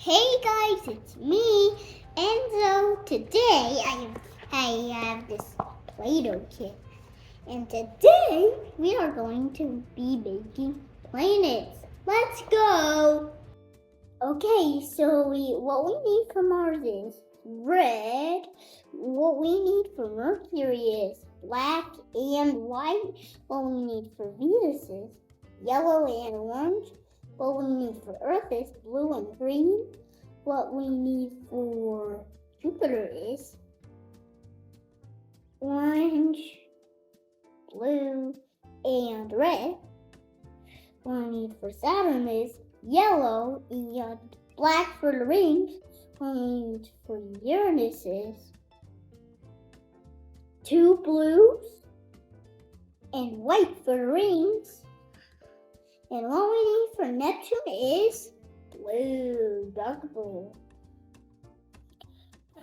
Hey guys, it's me, Enzo. Today I have this Play-Doh kit, and today we are going to be making planets. Let's go. Okay, so what we need for Mars is red. What we need for Mercury is black and white. What we need for Venus is yellow and orange. What we need for Earth is blue and green. What we need for Jupiter is orange, blue, and red. What we need for Saturn is yellow and black for the rings. What we need for Uranus is 2 blues and white for the rings. And what we need for Neptune is blue, dark blue.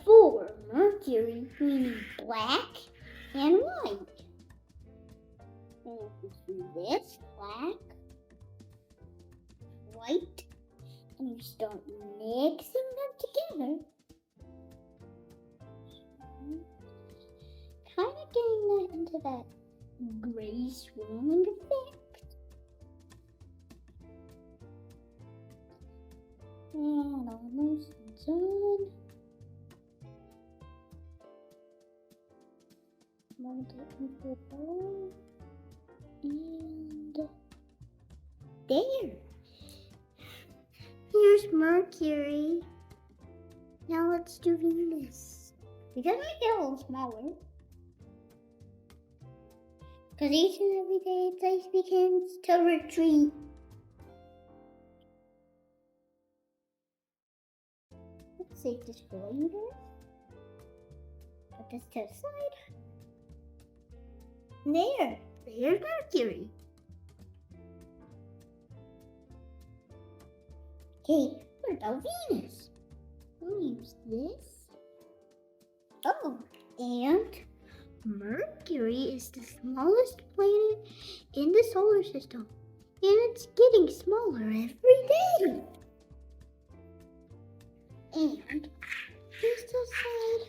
For Mercury, we need black and white. And if we do this, black, white, and you start mixing them together, kind of getting that into that gray swirling effect. And almost done. I'm gonna get into the bowl. And there. Here's Mercury. Now let's do Venus. We gotta make it a little smaller. Because each and every day its ice begins to retreat. Let's save this for later. Put this to the side. There's Mercury. Okay, what about Venus? We'll use this. Oh, and Mercury is the smallest planet in the solar system. And it's getting smaller every day. And just aside,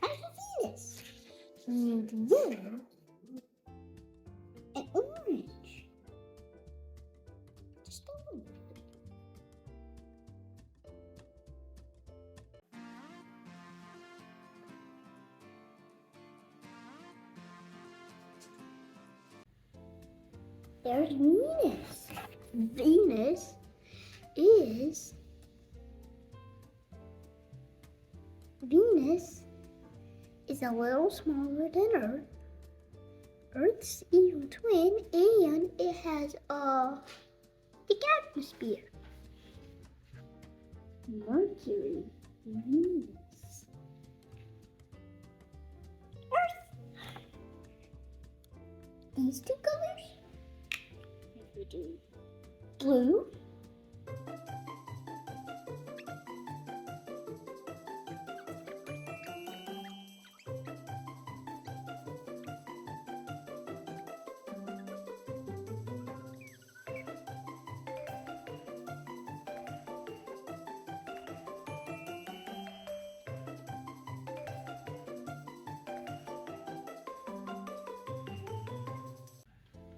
time for Venus. We need yellow and orange. Just a little bit. There's Venus. Venus is a little smaller than Earth. Earth's evil twin, and it has a thick atmosphere. Mercury, Venus, Earth. These two colors. If we do blue,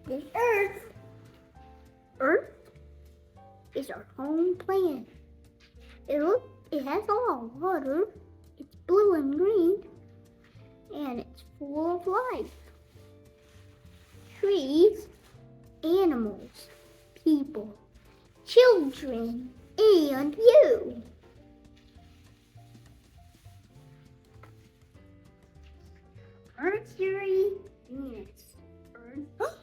is Earth. Earth is our home planet. It has a lot of water. It's blue and green, and it's full of life. Trees, animals, people, children, and you. Mercury, Venus, Earth.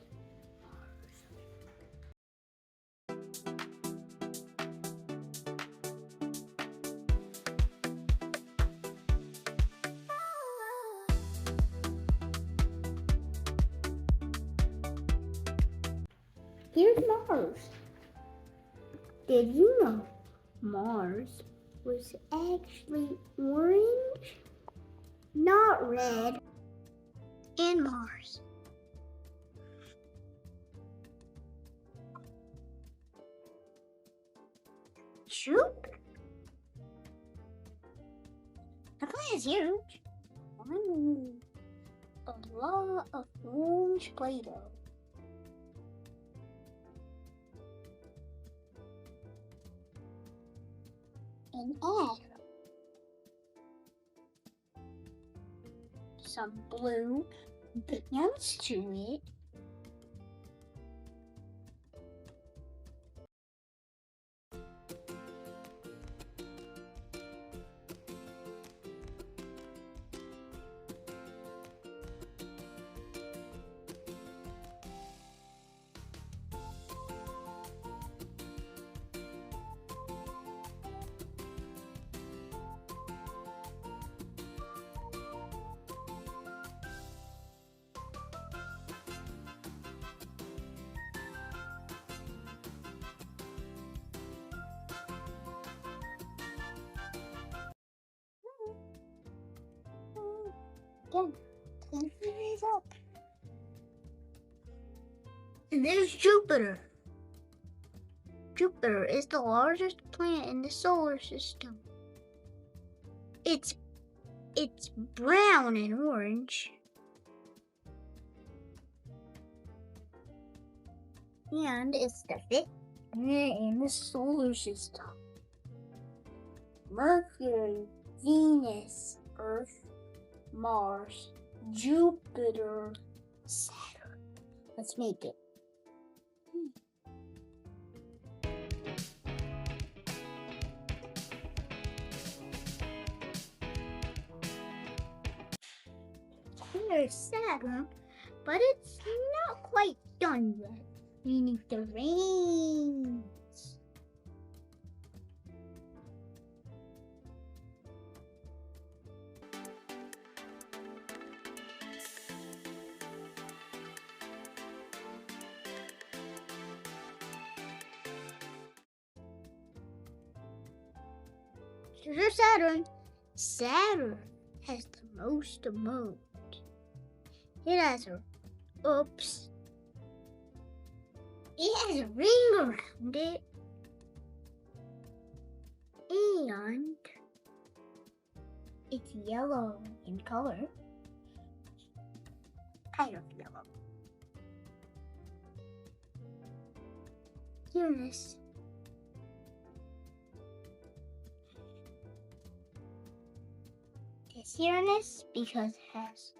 Here's Mars. Did you know Mars was actually orange, not red, in Mars? Jupiter. The planet is huge. A lot of orange Play-Doh. And add some blue bands to it. Again, 10 years up. And there's Jupiter. Jupiter is the largest planet in the solar system. It's brown and orange. And it's the 5th planet in the solar system. Mercury, Venus, Earth, Mars, Jupiter, Saturn. Let's make it. Here's Saturn, but it's not quite done yet. We need the rings. Here's Saturn. Saturn has the most moons. It has a It has a ring around it. And it's yellow in color. Kind of yellow. Uranus. It's Uranus because it has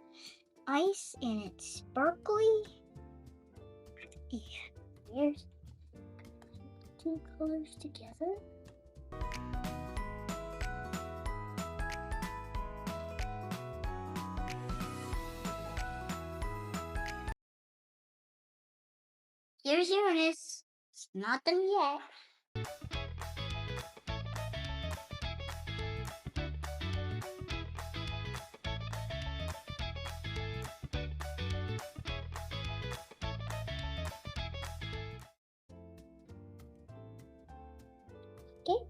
ice and it's sparkly. And here's two colors together. Here's Uranus. It's not done yet. Okay.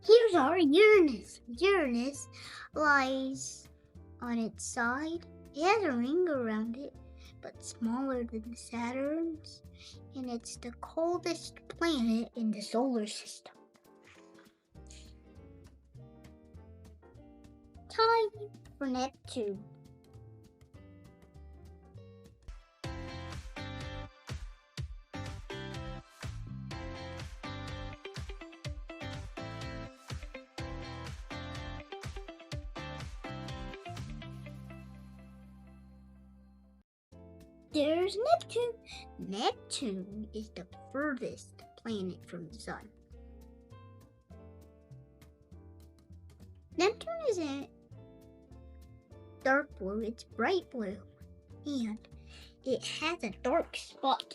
Here's our Uranus. Uranus lies on its side. It has a ring around it, but smaller than Saturn's, and it's the coldest planet in the solar system. Time for Neptune. There's Neptune. Neptune is the furthest planet from the sun. Neptune isn't dark blue, it's bright blue. And it has a dark spot.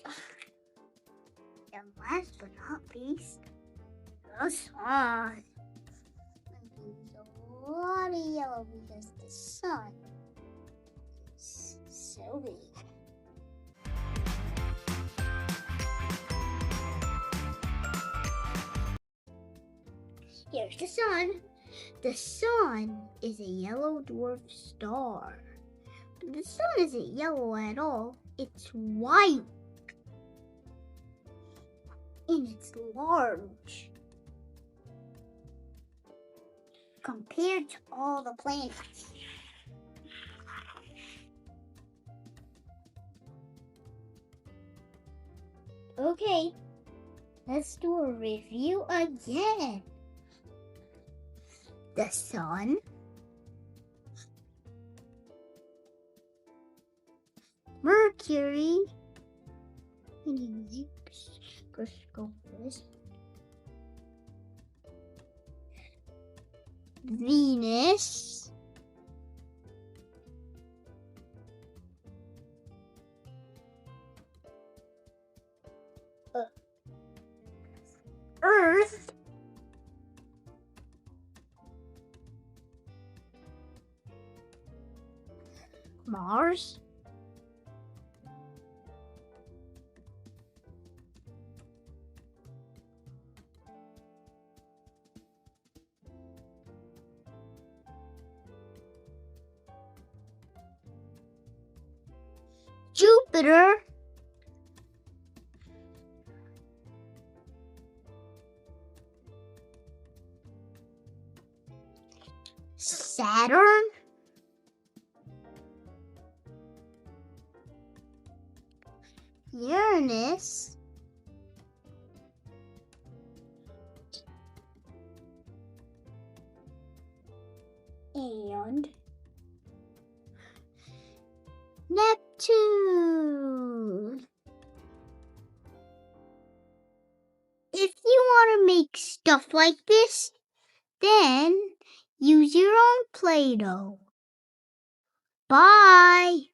And last but not least, the sun. There's a lot of yellow because the sun is so big. Here's the sun. The sun is a yellow dwarf star. But the sun isn't yellow at all. It's white. And it's large. compared to all the planets. Okay, let's do a review again. The Sun, Mercury, Venus, Earth, Mars, Jupiter, Saturn, Uranus, and Neptune. If you want to make stuff like this, then use your own Play-Doh. Bye!